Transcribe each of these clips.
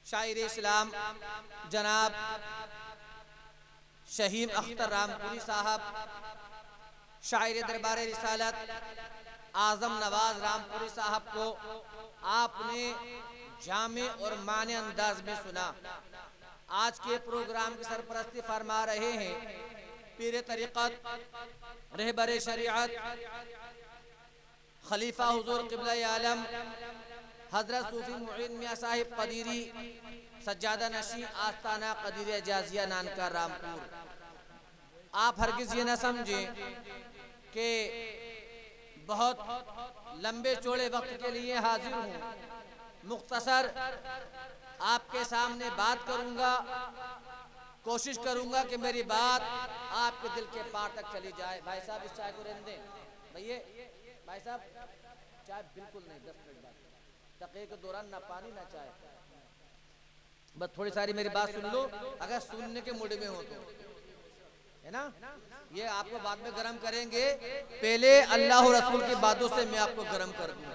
शायर इस्लाम जनाब शहीम अख्तर रामपुरी साहब, शायर दरबार रिसालत आजम नवाज रामपुरी साहब को आपने जामे और माने अंदाज में सुना। आज के प्रोग्राम की सरपरस्ती फरमा रहे हैं पीर तरीक़त रहबर शरीअत खलीफा हुजूर क़िबला आलम हजरत सूफी मुईन मियां साहिब कदीरी सज्जादा नशी आस्ताना कदीरी जाजिया नानका रामपुर। आप हरगिज़ ये न समझें कि बहुत लंबे चौड़े वक्त के लिए हाजिर हूँ। मुख्तसर आपके सामने बात करूँगा, कोशिश करूँगा कि मेरी बात आपके दिल के पार तक चली जाए। भाई साहब इस चाय को रहने दें। भैया भाई साहब चाय बिल्कुल नहीं, 10 मिनट बाद दक़ीक़े के दौरान ना पानी ना चाय, बस थोड़ी सारी मेरी बात सुन लो अगर सुनने के मूड में हो तो, है ना। ये आपको बाद में गर्म करेंगे, पहले अल्लाह और रसूल की बातों से मैं आपको गर्म कर दूँ।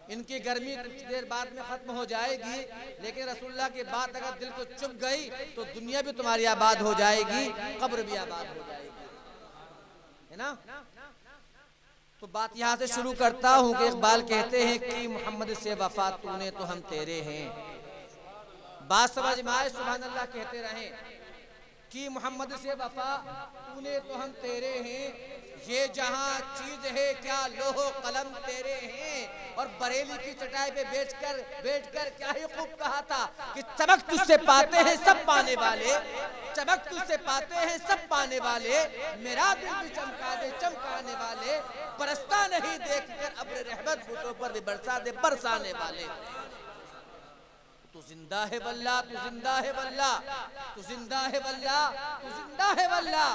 इनकी गर्मी कुछ देर बाद में खत्म हो जाएगी, लेकिन रसूलुल्लाह की बात अगर दिल को चुभ गई तो दुनिया भी तुम्हारी आबाद हो जाएगी, कब्र भी आबाद हो जाएगी, है ना। तो बात यहाँ से शुरू करता हूँ कि इकबाल कहते हैं कि मोहम्मद से वफा तूने तो हम तेरे हैं। बात समझ में आए, सुभान अल्लाह कहते रहें कि मोहम्मद से वफा तूने तो हम तेरे हैं। ये जहां चीज है क्या लोहो कलम तेरे हैं। और बरेली की चटाई पे बैठकर क्या ही खूब कहा था कि चमक तुझसे पाते हैं सब पाने वाले, चमक तुझसे पाते हैं सब पाने वाले, मेरा दिल भी चमका दे चमकाने वाले, बरसता नहीं देखकर अब्र रहमत बूटों पर भी बरसा दे बरसाने वाले। तू जिंदा है वल्ला, तू जिंदा है वल्ला, तू जिंदा है वल्ला, तू जिंदा है वल्ला,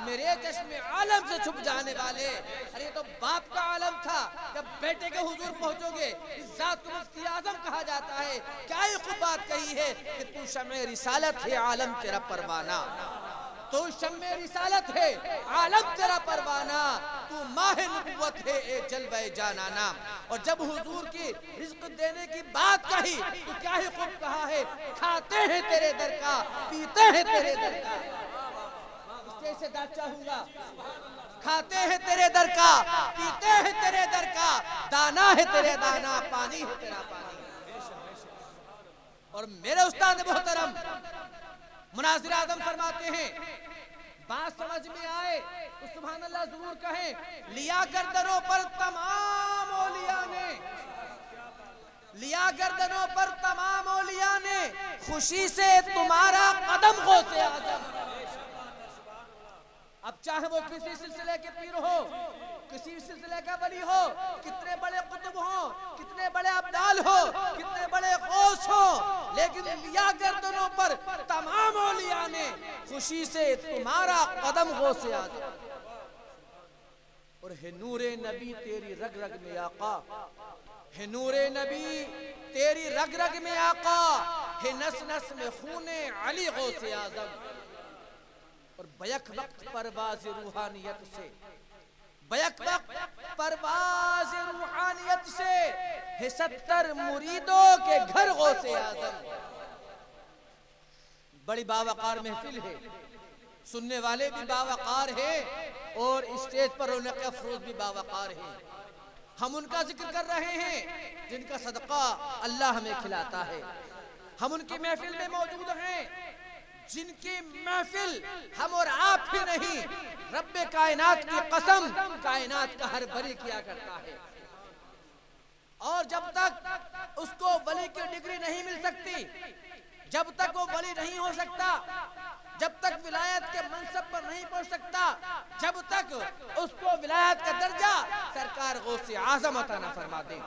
मेरे चश्मे आलम से छुप जाने वाले। अरे तो बाप का आलम था, जब बेटे के हुजूर पहुंचोगे इस जात को मुफ्ती आजम कहा जाता है। क्या ही खूब बात कही है कि तू शम्ए रिसालत है आलम तेरा परवाना, तू शम्ए रिसालत है आलम तेरा परवाना, तू माहे नबुव्वत है ए जलवे जानाना। और जब हुजूर की रिज़्क़ देने की बात कही तो क्या ही खूब कहा है, खाते हैं तेरे दर का पीते हैं तेरे दर का। इससे से दाद चाहूंगा, खाते हैं तेरे दर का पीते हैं तेरे दर का, दाना है तेरे दाना पानी है तेरा पानी। और मेरे उस्ताद मोहतरम मुनाज़िर आज़म फरमाते हैं, बात समझ में आए तो सुभान अल्लाह जरूर कहें। लिया गर्दनों पर तमाम औलिया ने, लिया गर्दनों पर तमाम औलिया ने, खुशी से तुम्हारा कदम गौसे आज़म। अब चाहे वो किसी सिलसिले के पीर हो, किसी सिलसिले का वली हो, कितने बड़े कुतुब हो, कितने बड़े अब्दाल हो, कितने बड़े गौस हो, लेकिन लिया गर्दनों पर तमाम औलिया ने, खुशी से तुम्हारा कदम गौसे आज़म। और है नूरे नबी तेरी रग रग में आका, है नूरे नबी तेरी रग रग में आका, है नस नस में खूने अली गौसे आज़म। और बैक वक्त परवाज़ रूहानियत से, बैक वक्त परवाज़ रूहानियत से है 70 मुरीदों के घर गौसे आज़म। बड़ी बावकार महफिल है, सुनने वाले भी बावकार हैं और स्टेज पर रौनक अफरोज भी बावकार हैं। हम उनका जिक्र कर रहे हैं जिनका सदका अल्लाह हमें खिलाता है। हम उनकी महफिल में मौजूद हैं जिनकी महफिल हम और आप ही नहीं, रब्बे कायनात की कसम कायनात का हर बरी किया करता है। और जब तक उसको वली की डिग्री नहीं मिल सकती, जब तक वो वली नहीं हो सकता, जब तक विलायत के मनसब पर नहीं पहुंच सकता, जब तक उसको विलायत का दर्जा सरकार गौसे आज़म अता न फरमा दे,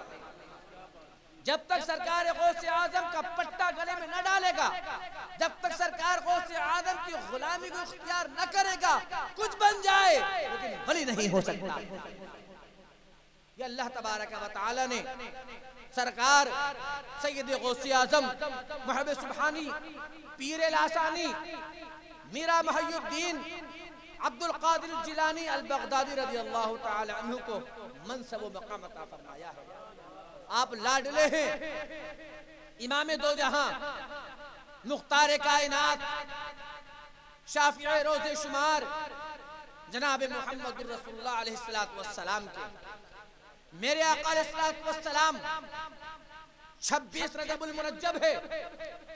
जब तक सरकार गौसे आज़म का पट्टा गले में न डालेगा, जब तक सरकार गौसे आज़म की गुलामी को इख्तियार न करेगा, कुछ बन जाए लेकिन वली नहीं हो सकता। ये अल्लाह तबारक व तआला ने सरकार सैयद गौसे आज़म महबूब सुब्हानी पीर लासानी मीरा मुहय्यिद्दीन अब्दुल कादिर जिलानी अल बगदादी रज़ी अल्लाह तआला अन्हु को मनसब व मकाम अता फरमाया है। आप लाडले हैं, इमाम दो जहां, मुख्तार कायनात, शाफिए रोज़े शुमार जनाब मोहम्मद रसूलुल्लाह अलैहिस्सलातु वस्सलाम के, मेरे आका अलैहिस्सलातु वस्सलाम 26 रजबुल मुरज्जब है,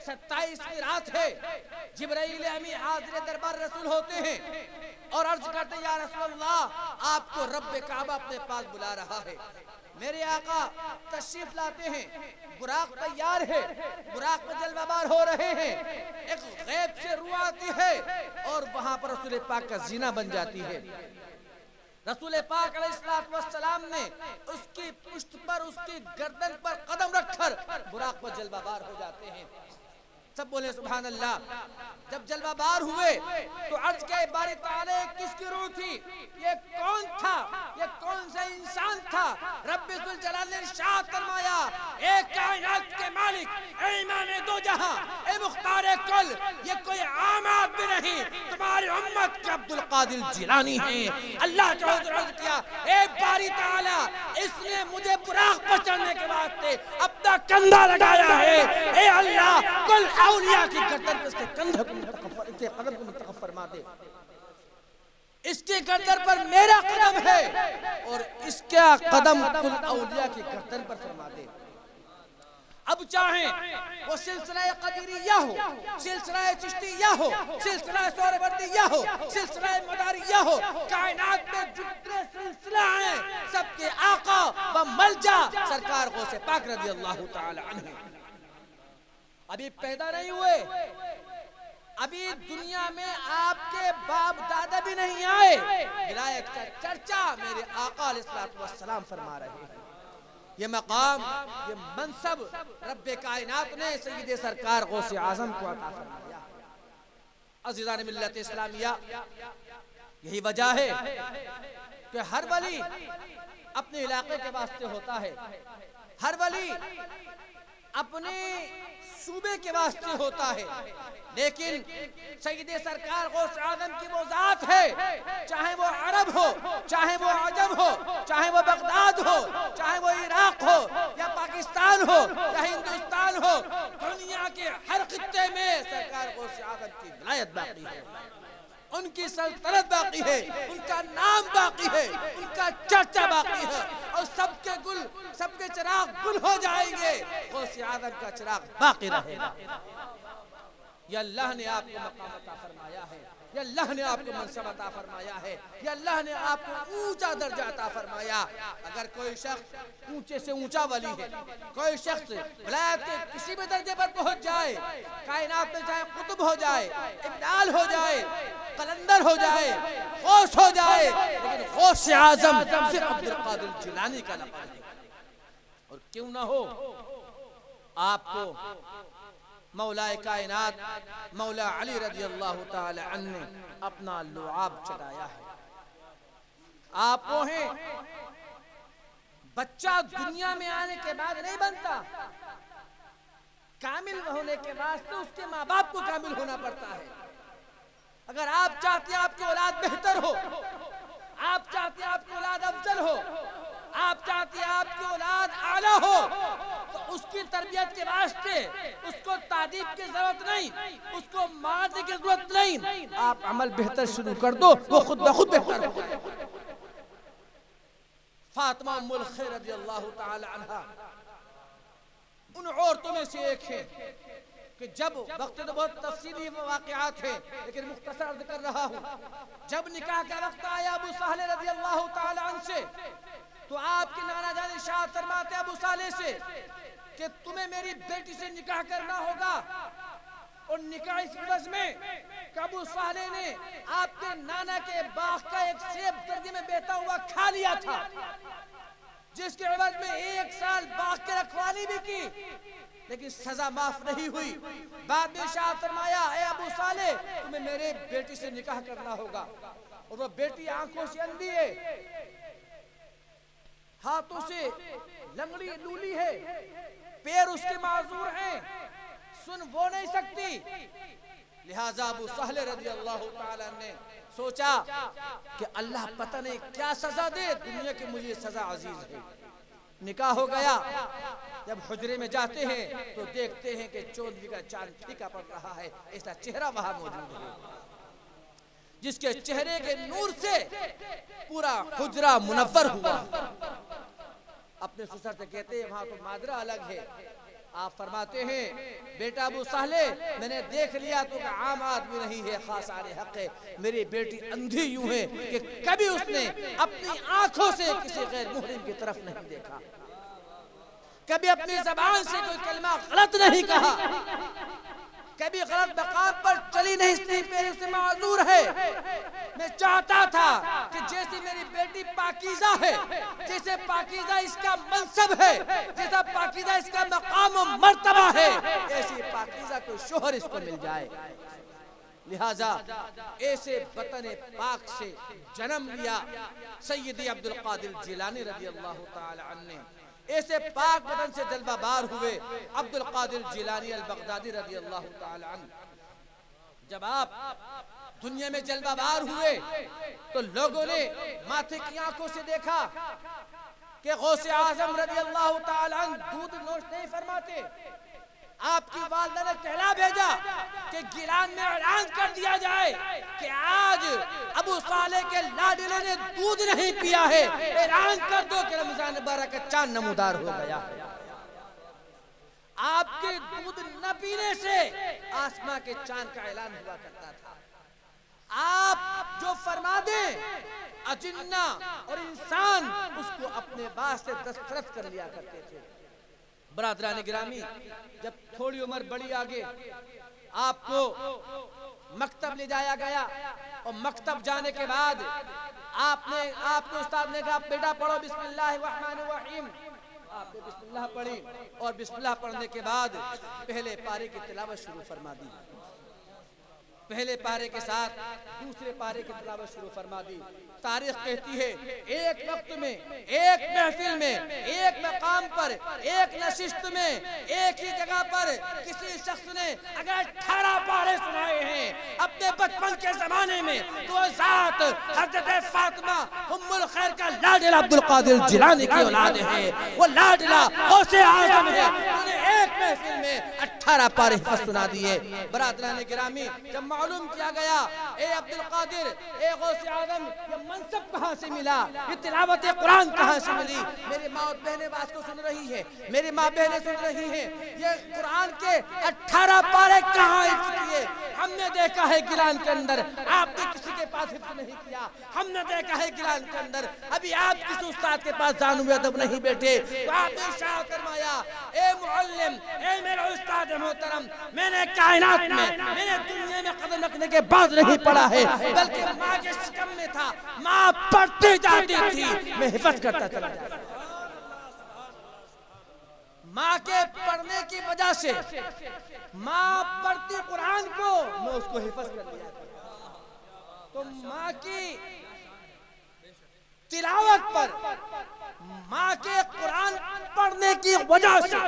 27 की रात है, जिब्राइल अमीन हाज़िर दरबार रसूल होते हैं और अर्ज करते हैं या रसूलल्लाह आपको रब्बे काबा अपने पास बुला रहा है। मेरे आका तशरीफ लाते हैं, बुराक तैयार है, बुराक में जलवाबार हो रहे हैं, एक गैब से रूह आती है और वहां पर रसूल पाक का जीना बन जाती है। रसूल पाक अलैहिस्सलाम ने उसकी पुष्ट पर, उसकी गर्दन पर कदम रखकर बुराक पर जलवाबार हो जाते हैं। सब बोले सुभान अल्लाह। जब जलवाबार हुए तो अर्ज के बारी ताले किसकी रूह थी, ये कौन था, ये कौन सा इंसान था। रब्बे जुल जलाल ने इरशाद फरमाया, ए कायनात के मालिक, ए इमाम दो जहां, ए मुख्तार कुल, ये कोई आम आदमी नहीं, तुम्हारी उम्मत के अब्दुल कादिर जिलानी है। अल्लाह के हुजूर अर्ज किया, ए बारी ताला, इसने मुझे बुराक पर चढ़ने के वास्ते अपना कंधा लगाया है। ए अल्लाह, कुल औलिया की गर्दन पे इसके कंधे को मुतकफ्फर, इसके कदम को मुतकफ्फर फरमा दे। इसके गर्दन पर मेरा कदम है और इसका कदम कुल औलिया की गर्दन पर फरमा दे। अब चाहे वो सिलसिला कदरिया हो, सिलसिला चिश्तिया हो, सिलसिला सोहरावर्दिया हो, सिलसिला मदारिया हो, कायनात में जितने सिलसिला हैं सबके आका व मलजा सरकार गौसे पाक रज़ी अल्लाह ताला अन्हु अभी पैदा नहीं हुए, अभी दुनिया में आपके बाप दादा भी नहीं आए, विलायत का चर्चा मेरे आका अलैहिस्सलातु वस्सलाम फरमा रहे हैं। ये मकाम, ये मनसब रब्बे कायनात ने सय्यदे सरकार गौसे आजम को अता फरमाया। अज़ीज़ान मिल्लत इस्लामिया, यही वजह है कि हर वली अपने इलाके के वास्ते होता है, हर वली अपने सूबे के वास्ते होता है, लेकिन सय्यदे सरकार गौस आजम की वो जात है, चाहे वो अरब हो, चाहे वो अजम हो, चाहे वो बगदाद हो, चाहे वो इराक हो या पाकिस्तान हो या हिंदुस्तान हो, दुनिया के हर खित्ते में सरकार गौस आजम की विलायत बाकी है, उनकी सल्तनत बाकी है, उनका नाम बाकी है, उनका चर्चा बाकी है और सबके गुल, सबके चिराग गुल हो जाएंगे, गौसे आजम का चिराग बाकी रहेगा। ये अल्लाह ने आपको मकाम अता फरमाया है, ये अल्लाह ने आपको मनसब अता फरमाया है, ये अल्लाह ने आपको ऊंचा दर्जा अता फरमाया। अगर कोई शख्स ऊंचे से ऊंचा वली है, कोई शख्स विलायत के किसी भी दर्जे पर पहुंच जाए, कायनात में चाहे कुतुब हो जाए, इब्दाल हो जाए, कलंदर हो जाए, गौस हो जाए, लेकिन गौस आजम सिर्फ अब्दुल कादिर जिलानी का लक़ब है। और क्यों ना हो, आपको मौलाए कायनात मौला अली रज़ी अल्लाह ताला अन्हु ने अपना लुआब चढ़ाया है। आप वो हैं, बच्चा दुनिया में आने के बाद नहीं बनता, कामिल होने के वास्ते उसके माँ बाप को कामिल होना पड़ता है। अगर आप चाहते हैं आपकी औलाद बेहतर हो, आप चाहते हैं आपकी औलाद अफजल हो, आप चाहते हैं आपकी औलाद आला हो, तो उसकी तरबियत के वास्ते उसको तादीब की जरूरत नहीं, उसको मारने की जरूरत नहीं, आप अमल बेहतर शुरू कर दो, वो खुद ब खुद बेहतर हो जाए। फातिमा उम्मुल खैर रज़ी अल्लाह ताला अन्हा उन औरतों में से एक है कि जब वक्त तो बहुत तफसीली वाक़यात है लेकिन मुख्तसर अर्ज कर रहा हूँ, जब निकाह का वक्त आया अबू साले रज़ी अल्लाह ताला अन्हु से, तो आपके नाना जान इरशाद फरमाते अबू साले से कि तुम्हें मेरी बेटी से निकाह करना होगा। और निकाह इस वजह में अबू साले ने आपके नाना के बाग का एक सेब दर्जे में बेहता हुआ खा लिया था, जिसके एवज में 1 साल बाग की रखवाली भी की, लेकिन सजा माफ नहीं हुई। बाद में इरशाद फरमाया ए अबू साले तुम्हें मेरे बेटी से निकाह करना होगा। और वो बेटी आंखों से अंधी है, हाथों से लंगड़ी लूली है, पैर उसके माजूर हैं, सुन वो नहीं सकती। लिहाजा अबू साले रज़ी अल्लाह ताला ने सोचा कि अल्लाह पता नहीं क्या सजा दे, दुनिया की मुझे सजा अजीज है, निकाह हो गया। जब हुजरे में जाते हैं तो देखते हैं कि चौधरी का चांद फीका पड़ रहा है, ऐसा चेहरा वहां मौजूद है जिसके चेहरे के नूर से पूरा हुजरा मुनव्वर हुआ। अपने ससुर से कहते हैं वहां तो माजरा अलग है। आप फरमाते हैं बेटा अबू साले, मैंने देख लिया तो आम आदमी नहीं है, खास आने हक है। मेरी बेटी अंधी यूं है कि कभी उसने अपनी आंखों से किसी गैर मुहरिम की तरफ नहीं देखा, कभी अपनी जबान से कोई कलमा गलत नहीं कहा, कभी गलत मकाम पर चली नहीं, इसलिए मेरे से माजूर है। मैं चाहता था कि जैसी मेरी बेटी पाकीज़ा है, जैसे पाकीज़ा इसका मनसब है, जैसा पाकीज़ा इसका मकाम और मर्तबा है, ऐसी पाकीज़ा कोई शोहर इसको मिल जाए। लिहाजा ऐसे वतन पाक से जन्म लिया सैयदी अब्दुल कादिर जिलानी रज़ी अल्लाह ताला अन्हु ने। ऐसे पाक वतन से जलवाबार हुए अब्दुल कादिर जिलानी अल बगदादी रज़ी अल्लाह ताला अन्हु। जब आप दुनिया में जलवाबार हुए तो लोगों ने माथे की आंखों से देखा कि गौसे आजम रज़ी अल्लाह ताला अन्हु दूध नोश नहीं फरमाते। आपकी वालिदा ने कहला भेजा कि गिलान में ऐलान कर दिया जाए कि आज अबू साले के लाडले ने दूध नहीं पिया है, ऐलान कर दो कि रमजान मुबारक का चांद नमूदार हो गया। आपके दूध न पीने से आसमां के चांद का ऐलान हुआ करता था। आप जो फरमा दे अजिन्ना और इंसान उसको अपने वास्ते दस्तखत कर लिया करते थे। बरादरान गिरामी, जब थोड़ी उम्र बड़ी आगे आपको मकतब ले जाया गया और मकतब जाने के बाद आपके उस्ताद ने कहा बेटा पढ़ो बिस्मिल्लाहिर्रहमानिर्रहीम। आपने बिस्मिल्लाह पढ़ी और बिस्मिल्लाह पढ़ने के बाद पहले पारे की तिलावत शुरू फरमा दी। पहले पारे के साथ दूसरे पारे की तिलावत शुरू फरमा दी। तारीख कहती है एक वक्त में, एक महफिल में, एक मकाम पर, एक नशिस्त में, एक ही जगह पर किसी शख्स ने अगर 18 पारे सुनाए हैं अपने बचपन के जमाने में, तो ज़ात हज़रत फातिमा उम्मुल खैर का लाडला अब्दुल कादिर जिलानी की औलाद है। वो लाडला गौसे आज़म है, उन्हें एक महफिल में 18 पारे सुना दिए। बरादरान गिरामी, जब मालूम किया गया ए अब्दुल कादिर, ए गौसे आज़म, ये मनसब कहाँ से मिला, ये तिलावत कुरान कहाँ से मिली? मेरी माँ और बहनें बात को सुन रही है, मेरी माँ बहनें सुन रही हैं, ये कुरान के 18 पारे कहाँ किए? हमने देखा है गिलान के अंदर, आपने किसी के पास हिफ्ज़ नहीं किया। हमने देखा है गिलान के अंदर, अभी आप किसी उस्ताद के पास जानू अदब नहीं बैठे, तो आपने इशारा फरमाया ए मुअल्लिम, ए मेरा उस्ताद मोहतरम, मैंने कायनात में, मैंने दुनिया में कदम रखने के बाद नहीं पढ़ा है, बल्कि माँ के शिकम में था, माँ पढ़ती जाती थी, मैं हिफाजत करता चला जाता। माँ के पढ़ने की वजह से, माँ पढ़ती कुरान को, मैं उसको हिफाजत कर लिया। तो माँ की तिलावत पर, माँ के कुरान पढ़ने की वजह से,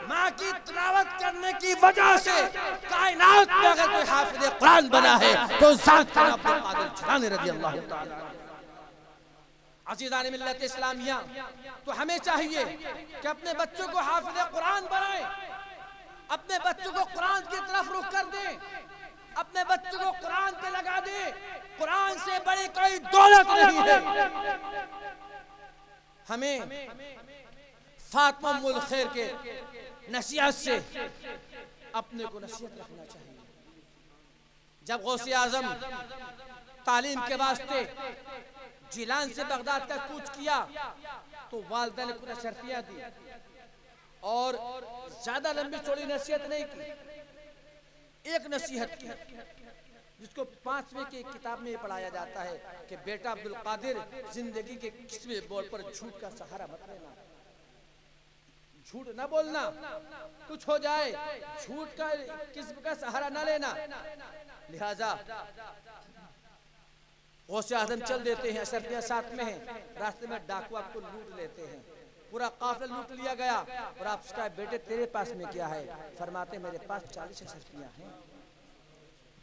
माँ की तिलावत करने की वजह से कायनात में अगर कोई हाफिज़ कुरान बना है तो ज़ात का नाम अब्दुल कादिर जिलानी रज़ी अल्लाह ताला। अज़ीज़ान मिल्लत इस्लामिया, तो हमें चाहिए कि अपने बच्चों को हाफिज़ कुरान बनाएं, अपने बच्चों को कुरान की तरफ रुख कर दें, अपने बच्चों को कुरान पे लगा दें। कुरान से बड़ी कोई दौलत नहीं है। हमें फातिमा उम्मुल खैर के नसीहत से अपने को नसीहत रखना चाहिए। जब गौसे आजम तालीम के वास्ते जिलान से बगदाद का कूच किया तो वालिदा ने कुछ शर्तियां दी और ज्यादा लंबी चौड़ी नसीहत नहीं की, एक नसीहत की जिसको 5वीं की किताब में पढ़ाया जाता है कि बेटा अब्दुल कादिर, जिंदगी के किसी बोल पर झूठ का सहारा मत लेना, झूठ न बोलना, कुछ हो जाए झूठ का किस्म का सहारा न लेना। लिहाजा गौसे आज़म चल देते हैं, शर्तियां साथ में हैं, रास्ते में डाकू आपको लूट लेते हैं, पूरा काफिला लूट लिया गया और आप उसका बेटे तेरे पास में क्या है? फरमाते मेरे पास 40 शर्तियां हैं,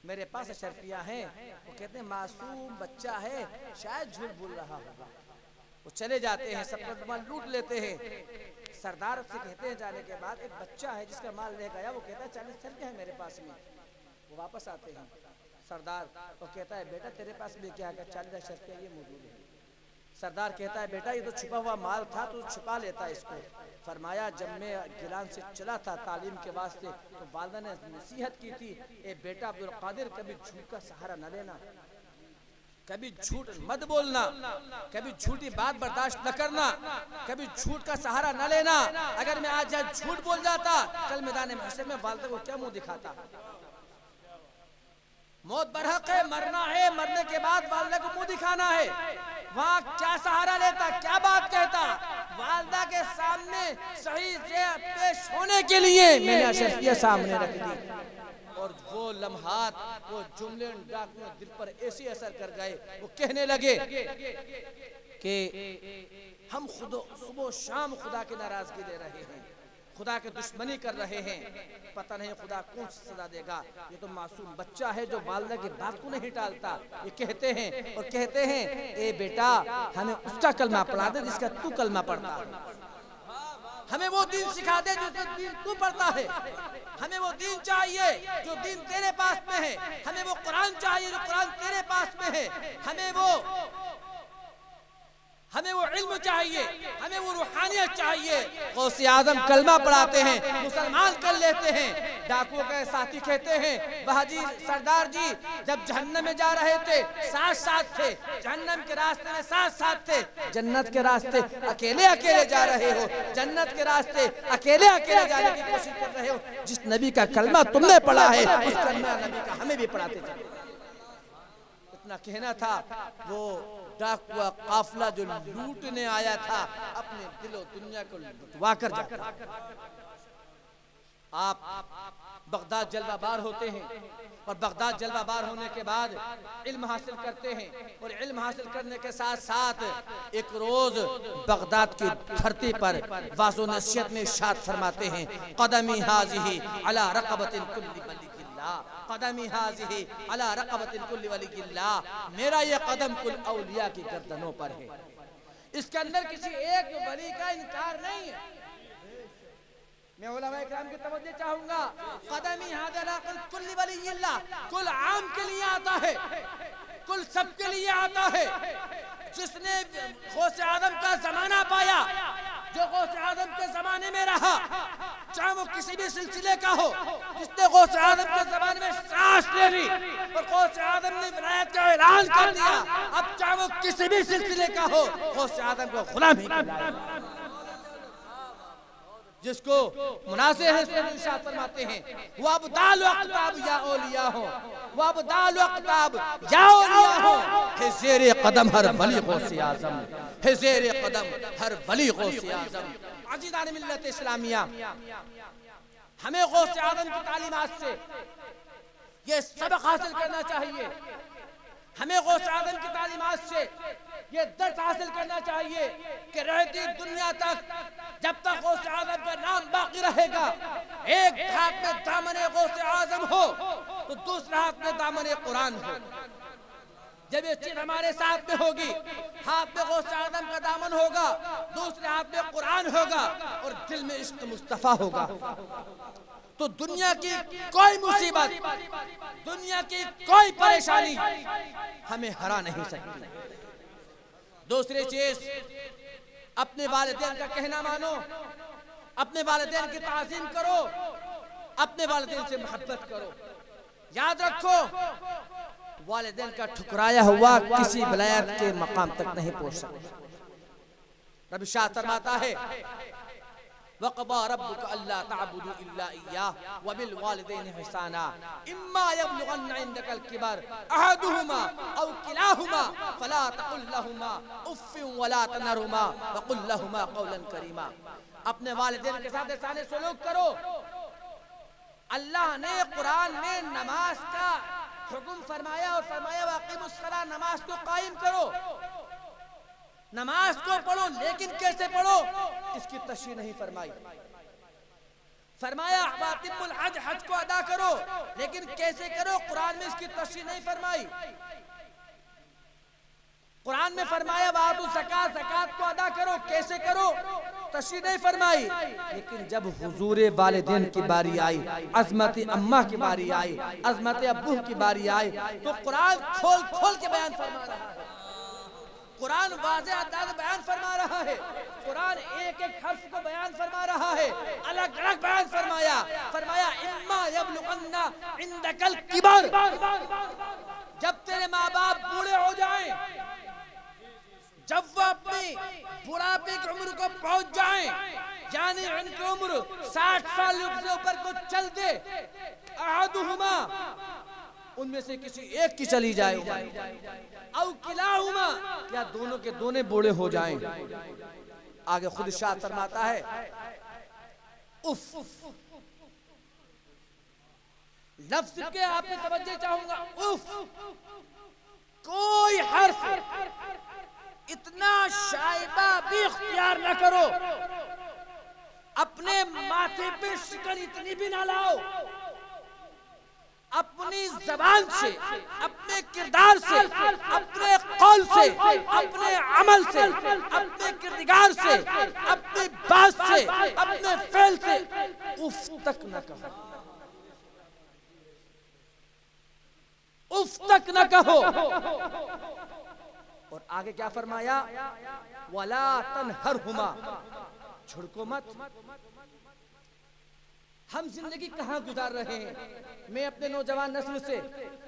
मेरे पास शर्तियां हैं। वो कहते हैं मासूम बच्चा है, शायद झूठ बोल रहा होगा। वो चले जाते हैं, सबका माल लूट लेते हैं। सरदार से कहते हैं जाने के बाद, एक बच्चा है जिसका माल ले गया, वो कहता है 40 चल गया है मेरे पास में। वो वापस आते हैं, सरदार वो कहता है बेटा तेरे पास में क्या है? 40 रुपया ये मौजूद है। सरदार कहता है बेटा ये तो छुपा हुआ माल था, तो छुपा लेता इसको। फरमाया जब मैं गिलान से चला था तालीम के वास्ते, तो वालिदा ने नसीहत की थी, ए बेटा अब्दुल कादिर कभी झूठ का सहारा न लेना, कभी झूठ मत बोलना, कभी झूठी बात बर्दाश्त न करना, कभी झूठ का सहारा न लेना। अगर मैं आज झूठ बोल जाता, कल मैदान महशर में वालिदा को क्या मुंह दिखाता? मौत बरहक है, मरना है, मरने के बाद वालिदा को मुंह दिखाना है। वहाँ क्या सहारा लेता, क्या बात कहता? वालिदा के सामने सही से पेश होने के लिए मैंने अशरफियत सामने रख दी, और वो लम्हात, वो जुमले दिल पर ऐसे असर कर गए। वो कहने लगे कि हम खुद सुबह शाम खुदा की नाराजगी दे रहे हैं, खुदा के दुश्मनी कर रहे हैं, पता नहीं खुदा कौन सी सजा देगा। ये तो मासूम बच्चा है जो वालिदा की बात को नहीं टालता। ये कहते हैं और कहते हैं ए बेटा हमें उसका कलमा पढ़ा दे जिसका तू कलमा पढ़ता है, हमें वो दीन सिखा दे जो दीन तू पढ़ता है, हमें वो दीन चाहिए जो दीन तेरे पास में है, हमें वो कुरान चाहिए जो कुरान तेरे पास में है, हमें वो इल्म चाहिए, हमें वो रूहानियत चाहिए। गौसे आजम कलमा पढ़ाते हैं, मुसलमान कर लेते हैं। डाकुओं के साथी कहते हैं बहाजी सरदार जी जब जहन्नम में जा रहे थे साथ साथ थे, जहन्नम के रास्ते में साथ साथ थे, जन्नत के रास्ते अकेले अकेले जा रहे हो, जन्नत के रास्ते अकेले अकेले जाने की कोशिश कर रहे हो। जिस नबी का कलमा तुमने पढ़ा है उस कलमा नबी का हमें भी पढ़ाते चले। इतना कहना था। वो डाकुआ काफिला जो लूटने आया था अपने दिलो दुनिया को लुटवा कर जाता। आप बगदाद जलवाबार होते हैं और बगदाद जलवाबार होने के बाद इल्म हासिल करते हैं, और इल्म हासिल करने के साथ साथ एक रोज बगदाद की धरती पर वाज़ो नसीहत में इरशाद फरमाते हैं कदमी हाज़िही अला रक़बतिन कुल्ली वलिय्यिल्लाह, कदमी हाज़िही अला रक़बतिन कुल्ली वलिय्यिल्लाह, मेरा ये कदम कुल औलिया की गर्दनों पर है। इसके अंदर किसी एक वली का इनकार नहीं है। मैं उलमा इकराम की तवज्जो चाहूंगा, कदमी हाज़िही कुल्ली वलिय्यिल्लाह कुल आम के लिए आता है, कुल सबके लिए आता है। जिसने गौसे आदम का जमाना पाया, जो गौसे आदम के जमाने में रहा, चाहे वो किसी भी सिलसिले का हो, जिसने गौसे आदम के जमाने में सांस ले ली और गौसे आदम ने विलायत का ऐलान कर दिया, अब चाहे वो किसी भी सिलसिले का हो, गौसे आदम को गुलाम ही जिसको मुनासिब है इरशाद फरमाते हैं वो अब्दाल अक़ताब या औलिया हो, वो अब्दाल अक़ताब या औलिया हो, है ज़ेरे कदम हर वली गौसे आज़म, है ज़ेरे कदम हर वली गौसे आज़म। अज़ीज़ान मिल्लत इस्लामिया, हमें गौसे आज़म की तालीमात से ये सबक हासिल करना चाहिए, हमें गौसे आज़म की तालीमात से ये दर्स हासिल करना चाहिए कि रहती दुनिया तक जब तक गौसे आज़म का नाम बाकी रहेगा, एक हाथ में दामने गौसे आज़म हो तो दूसरे हाथ में दामने कुरान हो। जब ये चीज हमारे साथ में होगी, हाथ में गौसे आज़म का दामन होगा, दूसरे हाथ में कुरान होगा और दिल में इश्क मुस्तफा होगा, तो दुनिया की कोई मुसीबत, दुनिया की कोई परेशानी हमें हरा नहीं सकती। दूसरी चीज, अपने वालिदैन का कहना मानो, अपने वालिदैन की ताज़ीम करो, अपने वालिदैन से मोहब्बत करो। याद रखो वालिदैन का ठुकराया हुआ किसी विलायत के मकाम तक नहीं पहुंच सकता। रब शाह फरमाता है वक़ज़ा रब्बुका अल्ला तअबुदू इल्ला इय्याह व बिल वालिदैनि इहसाना इम्मा यब्लुगन्ना इंदकल किबर अहदुहुमा औ किलाहुमा फला तक़ुल लहुमा उफ़्फ़िन वला तनहुमा व क़ुल लहुमा क़ौलन करीमा। अपने वालिदैन के साथ एहसाने सलूक करो। अल्लाह ने कुरान में नमाज का हुक्म फरमाया और फरमाया वाक़िमुस सलाह, नमाज को कायम करो, नमाज को पढ़ो, लेकिन कैसे पढ़ो इसकी तशरीह नहीं फरमाई। फरमाया वातिमुल हज, हज को अदा करो, लेकिन कैसे करो कुरान में इसकी तशरीह नहीं फरमाई। कुरान में फरमाया वातु ज़कात, ज़कात को अदा करो, कैसे करो तशरीह नहीं फरमाई। लेकिन जब हुजूर वालिदैन की बारी आई, अज़मत अम्मा की बारी आई, अज़मत अब्बू की बारी आई, तो कुरान खोल खोल के बयान फरमा रहा है, कुरान वाज़ेह अंदाज़ बयान फरमा रहा है, कुरान एक एक हर्फ को बयान फरमा रहा है, अलग अलग बयान फरमाया। फरमाया इम्मा यबलुगन्ना इंदकल किबर, जब तेरे माँ बाप बूढ़े हो जाएं, जब वो अपनी बुढ़ापे की उम्र को पहुंच जाएं, यानी उनकी उम्र 60 साल से ऊपर को चल दे, अहदुहुमा, उनमें से किसी एक की चली जाए, औ किलाहुमा, या दोनों के दोनों बूढ़े हो जाएं। आगे खुद इरशाद फरमाता है उफ, लफ्ज के आप में तवज्जो चाहूंगा, उफ, कोई हर्फ इतना शाइबा भी इख्तियार न करो, अपने माथे पे शिकन इतनी भी ना लाओ, अपनी जबान से, अपने किरदार से, अपने कौल से, अपने अमल से, अपने किरदार से, अपनी बात से, अपने फेल से उफ तक न कहो, उफ तक न कहो। और आगे क्या फरमाया, वला तनहरहुमा, झुड़को मत। हम जिंदगी कहाँ गुजार रहे हैं, मैं अपने नौजवान नस्ल से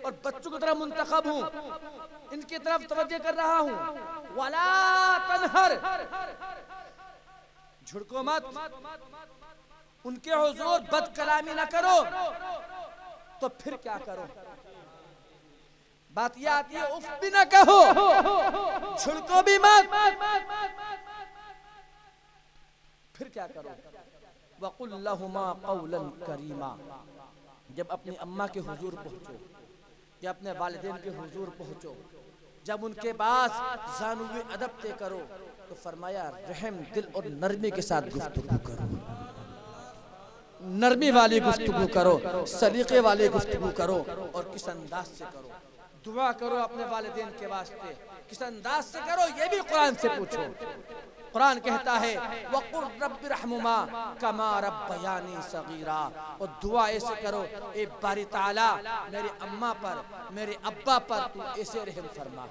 और बच्चों की तरफ मुंतखब हूँ, इनकी तरफ तवज्जो कर रहा हूँ। वला तनहर, झुड़को मत, उनके हुजूर बद कलामी ना करो, तो फिर क्या करो? बात यह आती है उफ भी ना कहो, झुड़को भी मत, फिर क्या करो? वक़ुल लहुमा क़ौलन करीमा, जब अपनी अम्मा के हुजूर पहुंचो, या अपने वालिदैन के हुजूर पहुंचो, जब उनके पास ज़ानुए अदब तय करो, तो फरमाया रहम दिल और नरमी के साथ गुफ्तगू करो, नरमी वाली गुफ्तगू करो, सलीके वाली गुफ्तगू करो, और किस अंदाज से करो। दुआ करो अपने वालिदैन के वास्ते, किस अंदाज से करो ये भी कुरान से पूछो। कुरान कहता है वक़ुल रब्बिरहमुमा कमा रब्बयानी सगीरा, और दुआ ऐसे करो ए बारी ताला मेरे अम्मा पर, मेरे अब्बा पर तू ऐसे रहम फरमा,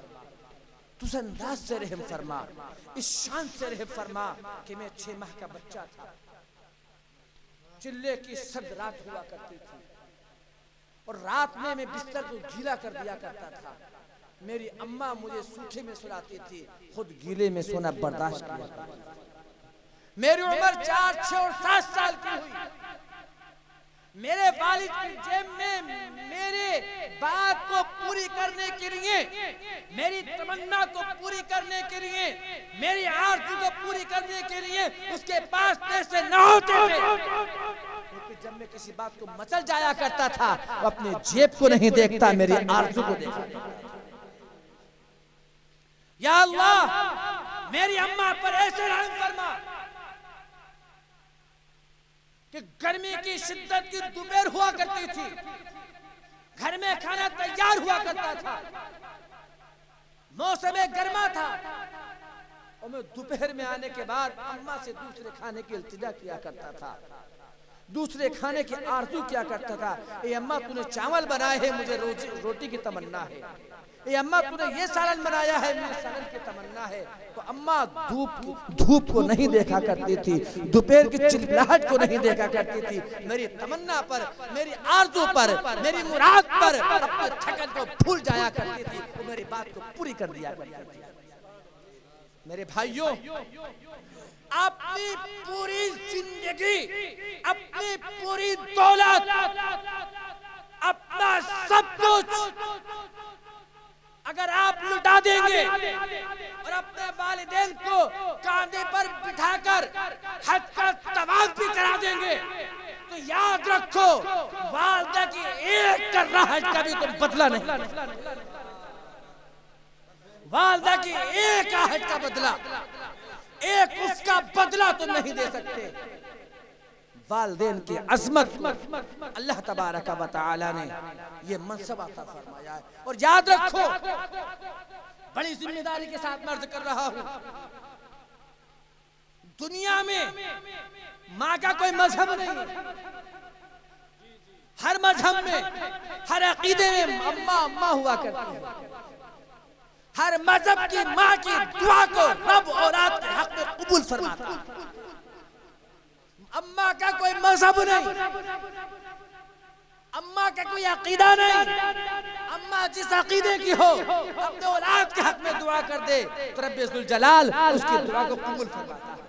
तू इस अंदाज से रहम फरमा, इस शान से रहम फरमा कि मैं 6 माह का बच्चा था, चिल्ले की सर्द रात हुआ करती थी, और रात में मैं बिस्तर को गीला कर दिया करता था, मेरी अम्मा मुझे सूखे में सुलाती थी, खुद गीले में सोना बर्दाश्त किया। मेरी उम्र 4, 6 और 7 साल की हुई, मेरे वालिद की जेब में मेरे बात को पूरी करने के लिए, मेरी तमन्ना को पूरी करने के लिए, मेरी आरज़ू को पूरी करने के लिए उसके पास पैसे न होते थे, क्योंकि जब मैं किसी बात को मचल जाया करता था, वो अपने जेब को नहीं देखता, मेरी आरज़ू को देखता। या अल्लाह मेरी अम्मा पर ऐसे रहम फरमा कि गर्मी की शिद्दत की दोपहर हुआ करती थी, घर में खाना तैयार हुआ करता था, मौसम गर्मा था, और मैं दोपहर में आने के बाद अम्मा से दूसरे खाने की इल्तिजा किया करता था, दूसरे खाने की आरज़ू किया करता था। ए अम्मा तूने चावल बनाए हैं, मुझे रोटी की तमन्ना है, ए अम्मा तूने ये सालन बनाया है, मुझे सालन की तमन्ना है। तो अम्मा धूप को नहीं देखा करती थी, दोपहर की चिलचिलाहट को नहीं देखा करती थी, मेरी तमन्ना पर, मेरी आरज़ू पर, मेरी मुराद पर अपने थकन को भूल जाया करती थी, वो मेरी बात को पूरी कर दिया करती थी। मेरे भाइयों, अपनी पूरी जिंदगी, अपनी पूरी दौलत, अपना सब कुछ अगर आप लुटा देंगे और अपने वालिदैन को कांधे पर बिठाकर हज का तवाफ भी करा देंगे, तो याद रखो वालिदा की एक कर्रा हज का भी तुम बदला नहीं, वालिदा की एक हज का बदला, एक उसका बदला तुम नहीं दे सकते। वालिदैन की अज़मत अल्लाह तबारक व तआला ने ये मनसब अता फरमाया है। और याद रखो बड़ी जिम्मेदारी के साथ मर्ज कर रहा हूं, दुनिया में माँ का कोई मजहब नहीं। हर मजहब में, हर अकीदे में अम्मा अम्मा हुआ करती है। हर मजहब की माँ की दुआ को रब औलाद के हक में कबूल फरमाता है। अम्मा का कोई मजहब नहीं, अम्मा का कोई अकीदा नहीं। अम्मा जिस अकीदे की हो, अपने औलाद के हक में दुआ कर दे तो रब्बे जुल जलाल उसकी दुआ को कबूल फरमाता है।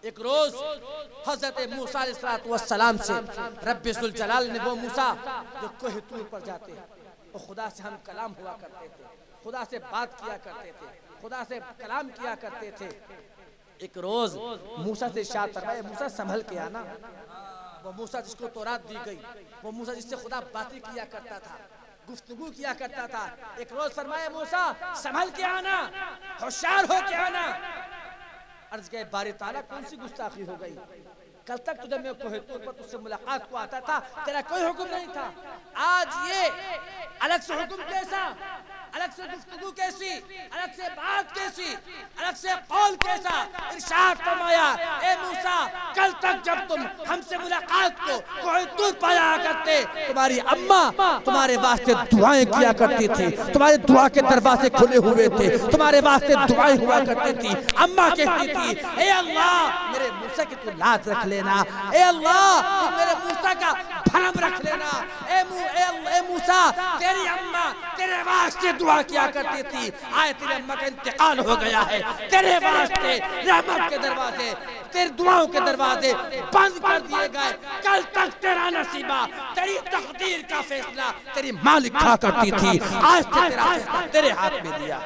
एक रोज हजरत मूसा अलैहिस्सलाम से रब्बे जुल जलाल ने, वो मूसा जो कोह तूर पर जाते और खुदा से हम कलाम हुआ करते थे, खुदा से बात किया करते थे, खुदा से कलाम किया करते थे। एक रोज मूसा से इरशाद फरमाया, मूसा संभल के आना। वो मूसा जिसको तौरात दी गई, वो मूसा जिससे खुदा बातें किया करता था, गुफ्तगू किया करता था। एक रोज फरमाया, मूसा संभल के आना, होशियार हो के आना। अर्ज के बारी ताला कौन सी गुस्ताखी हो गई? कल तक तुझे मैं कोह तूर पर तुझसे मुलाकात को आता था, तेरा कोई हुक्म नहीं था। आज ये अलग से हुक्म कैसा, अलग से गुफ्तगू कैसी, अलग से बात कैसी, अलग से कौल कैसा? इरशाद फरमाया, ए मूसा, कल तक जब तुम हमसे मुलाकात को कोह तूर पाया करते, तुम्हारी अम्मा तुम्हारे वास्ते दुआएं किया करती थी, तुम्हारे दुआ के दरवाजे खुले हुए थे, तुम्हारे वास्ते दुआएं हुआ करती थी। अम्मा कहती थी, ए अल्लाह मेरे मूसा की तू लाज रख लेना, ए अल्लाह तू मेरे मूसा का भरम रख लेना। ए मूसा, तेरी अम्मा तेरे वास्ते दुआ किया करती थी, आज तेरे अम्मा का इंतकाल हो गया है, तेरे वास्ते रहमत के दरवाजे, तेरी दुआओं के दरवाजे बंद कर दिए गए। कल तक तेरा नसीबा, तेरी तकदीर का फैसला तेरी माँ लिखा करती थी, आज से तेरा फैसला तेरे हाथ में दिया।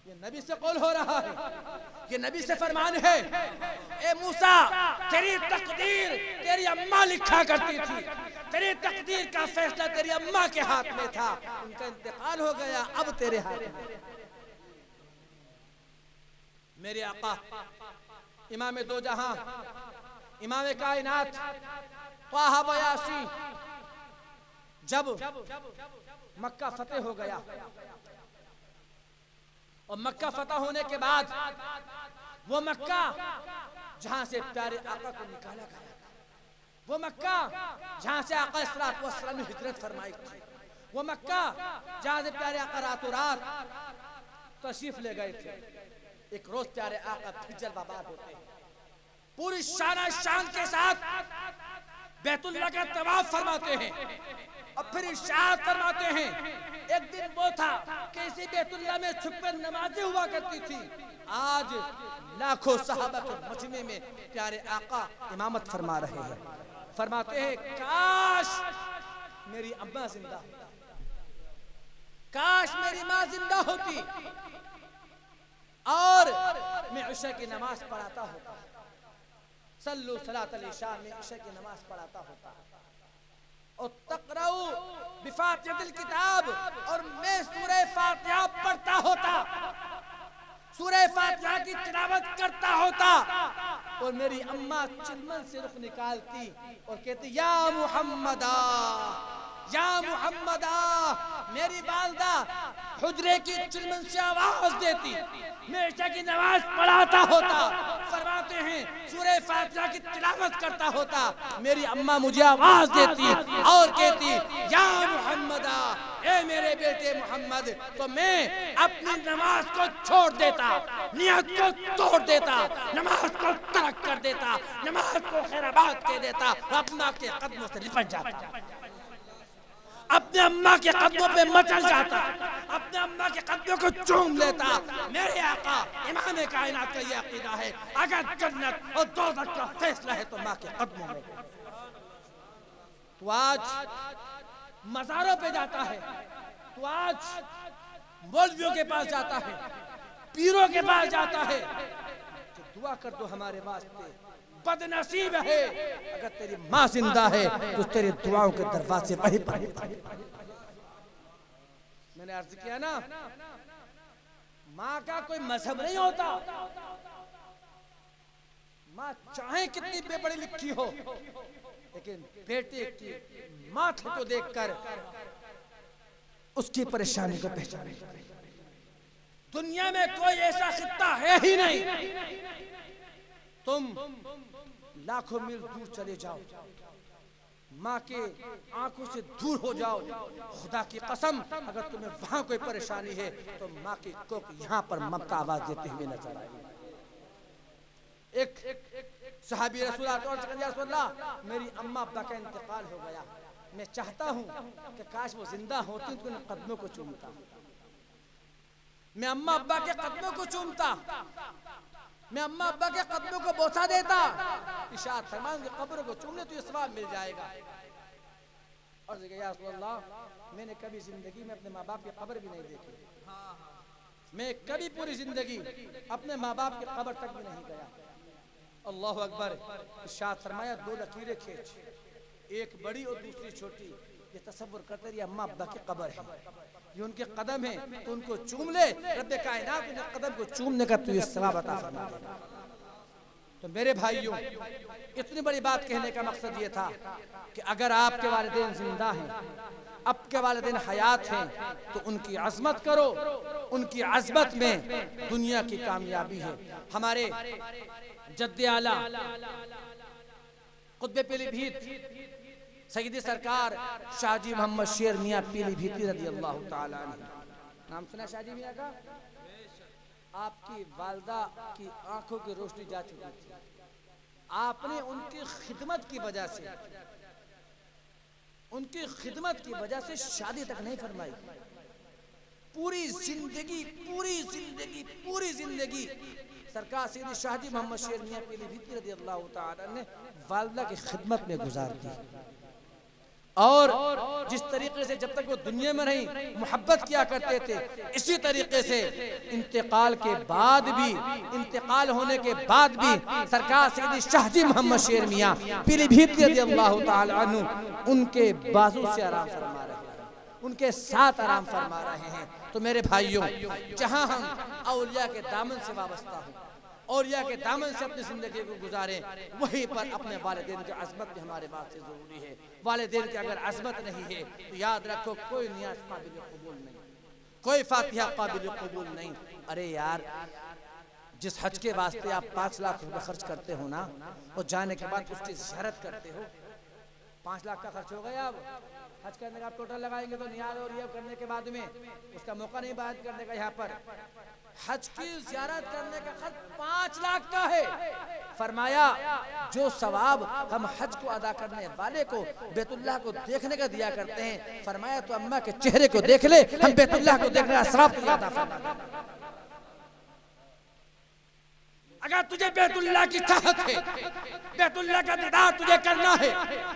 ये नबी से कौल हो रहा है, ये नबी से फरमान है। ए मूसा, तेरी तकदीर तेरी अम्मा लिखा करती थी, तेरी तकदीर का फैसला तेरी अम्मा के हाथ में था, उनका इंतकाल हो गया, अब तेरे हाथ में। मेरे आका इमाम दो जहां, इमाम कायनात त्वाहा व यासीन जब मक्का फतेह हो गया, और मक्का फतह होने के बाद वो मक्का जहां से प्यारे आका को निकाला गया, वो मक्का जहां से आका इस्लात व सलाम ने हिजरत फरमाई थी, वो मक्का जहां से प्यारे आका रातों रात तशरीफ ले गए थे। एक रोज प्यारे आका फिर जलवाबाद होते हैं, पूरी शान शान के साथ बैतुल्लाह का तवाफ फरमाते हैं, और फिर इरशाद फरमाते हैं, एक दिन वो था कि इसी बैतुल्लाह में छुपकर नमाजें हुआ करती थी, आज लाखों सहाबा के मजमे में प्यारे आका इमामत फरमा रहे हैं। फरमाते हैं, काश मेरी अम्मा जिंदा होती, काश मेरी माँ जिंदा होती, और मैं इशा की नमाज पढ़ाता होता, सल्लु सलातल इशा में इशा की नमाज पढ़ाता होता, और तक़राउ बिफ़ातिहतिल किताब, और मैं सूरह फातिहा पढ़ता होता, सूरह फातिहा की तिलावत करता होता, और मेरी अम्मा चिल्मन से रुख निकालती और कहती, या मुहम्मदा, या मुहम्मदा। मेरी वालिदा हुजरे की चिल्मन से आवाज देती, मैं इशा की नमाज पढ़ाता होता, फरमाते हैं सूरह फातिहा की तिलावत करता होता, मेरी अम्मा मुझे आवाज देती और कहती, या मुहम्मदा, ए मेरे बेटे मोहम्मद। तो मैं अपनी नमाज को छोड़ देता, नियत को तोड़ देता, नमाज को तर्क कर देता, नमाज को खैराबाद कह देता, अपना के कदमों से लिपट जाता, अपने अम्मा के कदमों पे मचल जाता, अपने अम्मा के कदमों को चूम लेता। मेरे आका इमाम कायनात का ये अकीदा है, अगर जन्नत और दोज़ख का फैसला है तो माँ के कदमों में। तो आज मज़ारों पे जाता है, तो आज मौलवियों के पास जाता है, पीरों के पास जाता है कि दुआ कर दो हमारे वास्ते। बदनसीब है, अगर तेरी माँ जिंदा है तो तेरी दुआओं के दरवाजे वहीं पर। मैंने अर्ज किया ना, माँ का कोई मजहब नहीं होता, माँ चाहे कितनी बेपढ़ी लिखी हो, लेकिन बेटे की माथे को देखकर उसकी परेशानी को पहचाने। दुनिया में कोई ऐसा खित्ता है ही नहीं, तुम लाखों मील दूर चले जाओ, माँ के आंखों से दूर हो जाओ, खुदा की कसम अगर तुम्हें वहां कोई परेशानी है तो माँ की कोख यहाँ पर ममता आवाज देते हुए नजर आएगी। एक सहाबी रसूलुल्लाह, मेरी अम्मा अब्बा का इंतकाल हो गया, मैं चाहता हूँ कि काश वो जिंदा होती तो उन कदमों को चूमता, मैं अम्मा अब्बा के कदमों को चूमता, मैं अम्मा अब्बा के कदमों को बोसा देता, इशाअत फरमाऊं कि कब्र को चूमने तो ये सवाब मिल जाएगा। और या रसूलल्लाह, मैंने कभी जिंदगी में अपने माँ बाप की कब्र भी नहीं देखी, मैं कभी पूरी जिंदगी अपने माँ बाप की कब्र तक भी नहीं गया। अल्लाह अकबर। इशाअत फरमाया, दो लकीरें खींच, एक बड़ी और दूसरी छोटी, ये तसव्वुर करते रहिए अम्मा अब्बा की कब्र है, ये उनके कदम है, तो उनको चूम ले, रब्बे कायनात उनके कदम को चूमने का तुझे सवाब अता फरमा देगा। तो मेरे भाइयों, इतनी बड़ी बात कहने का मकसद ये था कि अगर आपके वालिदैन जिंदा हैं, आपके वालिदैन हयात हैं, तो उनकी अज़मत करो, उनकी अज़मत में दुनिया की कामयाबी है। हमारे जद्दे आला खुतबे पीलीभीत सईदी सरकार शाहजी मोहम्मद शेर मियाँ पीलीभीती रज़ी अल्लाह ताला अन्हु, नाम सुना शाहजी मियाँ का? आपकी वालदा की आंखों की रोशनी जा चुकी थी, आपने उनकी खिदमत की वजह से, उनकी खिदमत की वजह से शादी तक नहीं फरमाई। पूरी जिंदगी पूरी जिंदगी पूरी जिंदगी सरकार सैयदी शाहजी मोहम्मद शेर मियाँ पीलीभीती रज़ी अल्लाह ताला ने वालदा की खिदमत में गुजार दी। और जिस तरीके से जब तक वो दुनिया में रही मोहब्बत किया करते थे, इसी तरीके से इंतकाल के बाद भी, इंतकाल होने के बाद भी सरकार सैयदी शाहजी मोहम्मद शेर मियाँ पीलीभीती रज़ियल्लाहु ताला अन्हु उनके बाजू से आराम फरमा रहे हैं, उनके साथ आराम फरमा रहे हैं। तो मेरे भाइयों, जहाँ हम औलिया के दामन से वाबस्ता हो, औलिया के दामन से अपनी जिंदगी को गुजारें, वहीं पर अपने वालिदैन की अज़मत भी हमारे वास्ते जरूरी है। वालिदैन की अगर अज़मत नहीं है तो याद रखो कोई नियाज़ काबिल कबूल नहीं, कोई फातिहा काबिल कबूल नहीं। अरे यार, जिस हज के वास्ते आप 5 लाख रुपए खर्च करते हो ना, और जाने के बाद उसकी ज़ियारत करते हो, 5 लाख का खर्च हो गया। अब हज करने का आप टोटल लगाएंगे तो नियाज़ और ये करने के बाद में उसका मौका नहीं बात करने का। यहाँ पर हज की ज़ियारत करने का खर्च 5 लाख का है। फरमाया जो सवाब हम हज को अदा करने वाले को बैतुल्लाह को देखने का दिया करते हैं, फरमाया तो अम्मा के चेहरे को देख ले, हम बैतुल्लाह को देखने का सवाब अदा फरमाया। अगर तुझे बैतुल्लाह की चाहत है, बैतुल्लाह का दीदार तुझे करना है,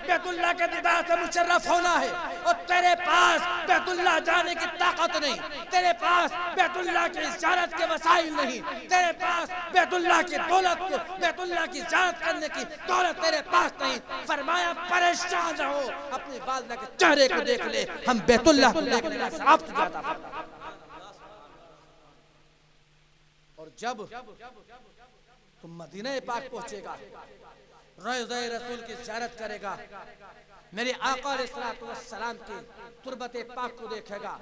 बैतुल्लाह के दीदार से मुशर्रफ होना है, और तेरे पास बैतुल्लाह जाने की ताकत नहीं, तेरे पास बैतुल्लाह की ज़ियारत के वसाइल नहीं, तेरे पास बैतुल्लाह की दौलत को, बैतुल्लाह की ज़ियारत करने की दौलत तेरे पास नहीं, फरमाया परेशान रहो, अपनी वालिदा के चेहरे को देख ले, हम बैतुल्लाह को देखने का सवाब तुझे अता फरमाएंगे। और जब तुम मदीना पाक पहुंचेगा, रोज़े रसूल की ज़ियारत करेगा, मेरे आका अलैहिस्सलातु वस्सलाम की तुरबते पाक को देखेगा,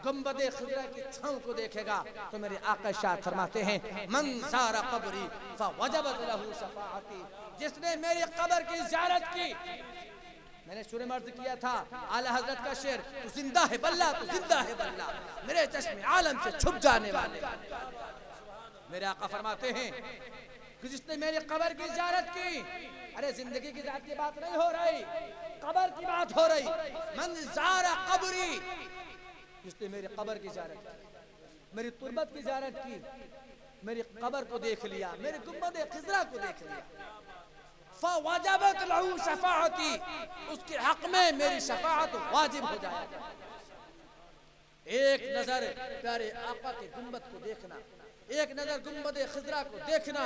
गुंबदे खिज़रा की छांव को देखेगा, तो मेरे आका इरशाद फरमाते हैं, मन ज़ारा क़ब्री फ़वजबत लहू शफ़ाअती, जिसने मेरी कब्र की ज़ियारत की, मैंने शुरू में अर्ज़ किया था आला हज़रत का शेर, तू जिंदा है बल्ला, तू जिंदा है बल्ला, मेरे चश्मे आलम से छुप जाने वाले। मेरे आका फरमाते हैं कि जिसने मेरी कब्र की ज़ियारत की, अरे जिंदगी की ज़ात की बात नहीं हो रही, कब्र की बात हो रही, मन ज़ारा क़ब्री, जिसने मेरी कब्र की ज़ियारत की, मेरी तुरबत की ज़ियारत की, मेरी कब्र को देख लिया, मेरे गुंबदे खिज़रा को देख लिया, फ़वजबत लहू शफ़ाअती, उसके हक में मेरी शफ़ाअत वाजिब हो जाएगी। एक नजर प्यारे आका के गुंबद को देखना, एक नजर गुंबद खिज़रा को देखना,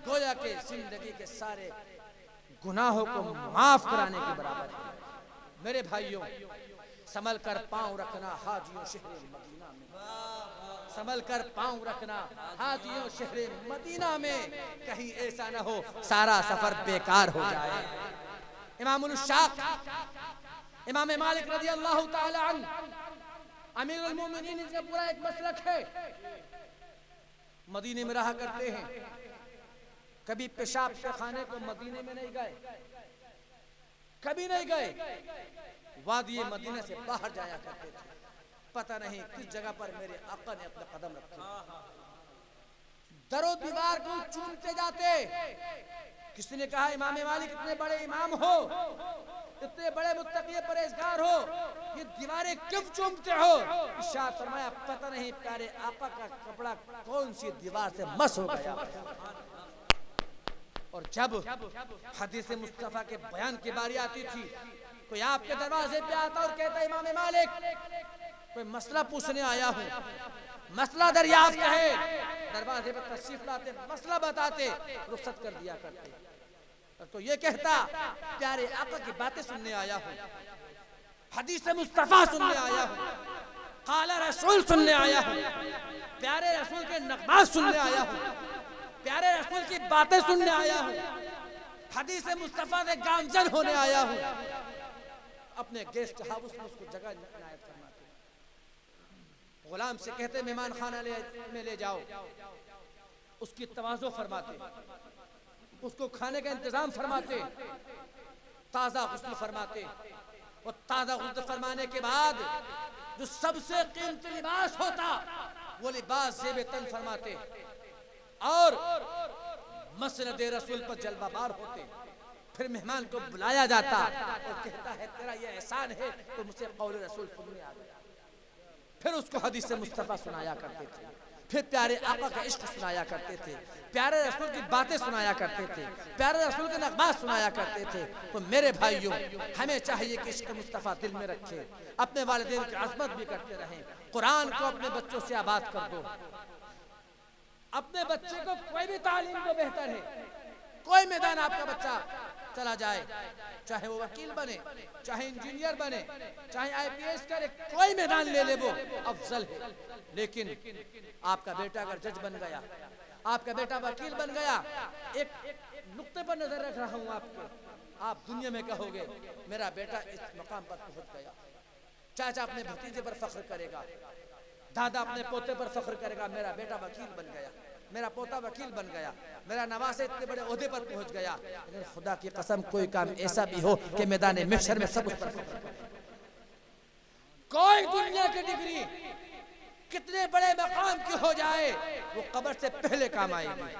गोया के जिंदगी के सारे गुनाहों को माफ कराने के बराबर है। मेरे भाइयों, संभल कर पांव रखना हाजियों शहर मदीना में, संभल कर पांव रखना हाजियों शहर मदीना में, कहीं ऐसा न हो सारा सफर बेकार हो जाए। इमामुल शाफ़ी इमाम मालिक रज़ी अल्लाह ताला अन्हु अमीरुल मोमिनीन इसका पूरा एक मसलक है। मदीने में रहा करते हैं, कभी पेशाब के खाने को मदीने में नहीं गए, कभी नहीं गए, वादी मदीने से बाहर जाया करते थे। पता नहीं किस जगह पर मेरे आका ने अपना कदम रखे, दरो दीवार को चूमते जाते। किसी ने कहा इमाम मालिक इतने बड़े इमाम हो, इतने बड़े मुत्तकी परहेजगार हो, ये दीवारें क्यों चूमते हो? इरशाद फरमाया पता नहीं प्यारे आका का कपड़ा कौन सी दीवार से मस हो गया। और जब हदीस मुस्तफा के बयान की बारी आती थी, कोई आपके दरवाजे पे आता और कहता इमाम मालिक कोई मसला पूछने आया हूँ, मसला दरियाफ्त है, दरवाजे पर तशरीफ लाते, मसला बताते, रुखसत कर दिया करते। और तो ये कहता प्यारे आका की बातें सुनने आया हूँ, हदीस मुस्तफा सुनने आया हूँ, काला रसूल सुनने आया हूँ, प्यारे रसूल के नगमात सुनने आया हूँ, प्यारे रसूल की बातें सुनने आया हूँ, हदीस मुस्तफा से गामजन होने आया हूँ। अपने गेस्ट हाउस में उसको जगह इनायत फरमाते, गुलाम से कहते मेहमान खाना में ले जाओ, उसकी तवाज़ो फरमाते, उसको खाने का इंतजाम फरमाते, ताज़ा गुस्ल फरमाते। और ताज़ा गुस्ल फरमाने के बाद जो सबसे कीमती लिबास होता वो लिबास ज़ेब तन फरमाते और मसनद रसूल पर जलवाबार होते। फिर मेहमान को बुलाया जाता और कहता है तेरा ये एहसान है तो मुझसे कौल रसूल सुनने आ गया। फिर उसको हदीस मुस्तफा सुनाया करते थे, फिर प्यारे आका का इश्क सुनाया करते थे, प्यारे रसूल की बातें सुनाया करते थे, प्यारे रसूल के नगमात सुनाया करते थे। तो मेरे भाइयों हमें चाहिए कि इश्क मुस्तफा दिल में रखें, अपने वालिदैन की अज़मत भी करते रहें, कुरान को अपने बच्चों से आबाद कर दो। अपने बच्चे को कोई भी तालीम को बेहतर है, कोई मैदान आपका बच्चा चला जाए, चाहे वो वकील बने, चाहे इंजीनियर बने, चाहे IPS करे, कोई मैदान ले ले वो अफजल है। लेकिन आपका बेटा अगर जज बन गया, आपका बेटा वकील बन गया, एक नुक्ते पर नजर रख रहा हूं आपको, आप दुनिया में कहोगे मेरा बेटा इस मकाम पर पहुंच गया। चाचा अपने भतीजे पर फख्र करेगा, दादा अपने पोते पर फख्र करेगा, मेरा बेटा वकील बन गया, मेरा पोता वकील बन गया, मेरा नवासे इतने बड़े ओहदे पर पहुंच गया। लेकिन खुदा की कसम कोई काम ऐसा भी हो कि मैदान महशर में सब उस पर फख्र करे। कोई दुनिया की डिग्री कितने बड़े मकाम की हो जाए वो कब्र से पहले काम आएगी।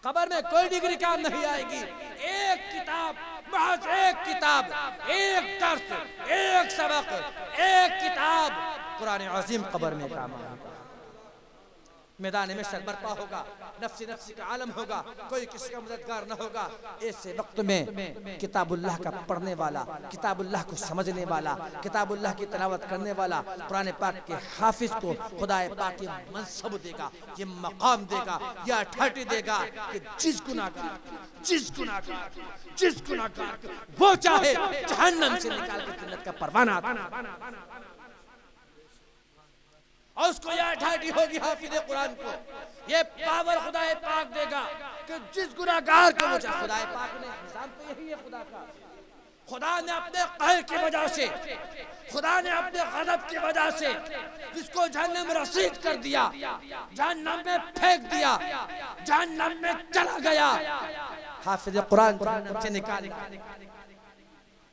कब्र में कोई डिग्री काम नहीं आएगी। एक किताब, महज एक किताब, एक दर्स, एक सबक, एक किताब कुरान अज़ीम कब्र में काम आएगा। मैदान में शर बर्पा होगा, नफ्सी नफ्सी का आलम होगा, कोई किसी का मददगार न होगा। ऐसे वक्त में किताबुल्लाह का पढ़ने वाला, किताबुल्लाह को समझने वाला, किताबुल्लाह की तिलावत करने वाला कुरान पाक के हाफिज को खुदा पाक ये मनसब देगा, ये मकाम देगा, ये अथॉरिटी देगा कि जिस गुनाहगार वो चाहे जहन्नम से निकाल के जन्नत का परवाना और उसको यह अथॉरिटी होगी हाफिज कुरान को, ये पावर खुदा पाक देगा कि जिस गुनाहगार को मुझे खुदा पाक ने निजाम तो यही है खुदा का। खुदा ने अपने कहर की वजह से, खुदा ने अपने गज़ब की वजह से जिसको जहन्नम में रसीद कर दिया, जहन्नम में फेंक दिया, जहन्नम में चला गया, हाफिज कुरान जहन्नम से निकालेगा।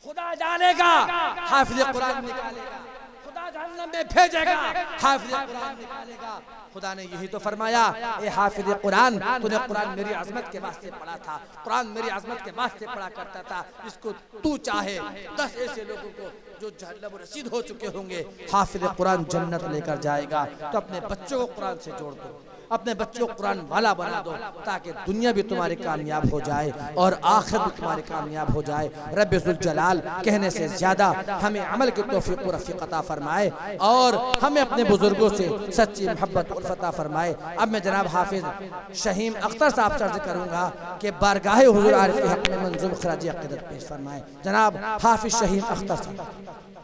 खुदा जानेगा हाफिज कुरान निकालेगा, जहन्नम में भेजेगा, हाफिज कुरान निकालेगा। खुदा ने यही तो फरमाया, ए हाफिज कुरान तूने कुरान मेरी अज़मत के वास्ते पढ़ा था, कुरान मेरी अज़मत के वास्ते पढ़ा करता था। इसको तू चाहे 10 ऐसे लोगों को जो जहन्नम रसीद हो चुके होंगे, हाफिज कुरान जन्नत लेकर जाएगा। तो अपने बच्चों को कुरान से जोड़ दो, अपने बच्चों को कुरान वाला बना दो, ताकि दुनिया भी तुम्हारी कामयाब हो जाए और आखिरत भी तुम्हारी कामयाब हो जाए। रब्बे ज़ुल जलाल कहने से ज्यादा हमें अमल की तौफीक व रफ़ीक़ अता फरमाए और हमें अपने बुजुर्गों से सच्ची मोहब्बत उल्फत अता फरमाए। अब मैं जनाब हाफिज शहीम अख्तर साहब से अर्ज़ करूँगा कि बारगाह हुज़ूर आरिफ़ हक़ में मंज़ूम ख़राज अक़ीदत पेश फरमाए। जनाब हाफिज शहीम अख्तर साहब।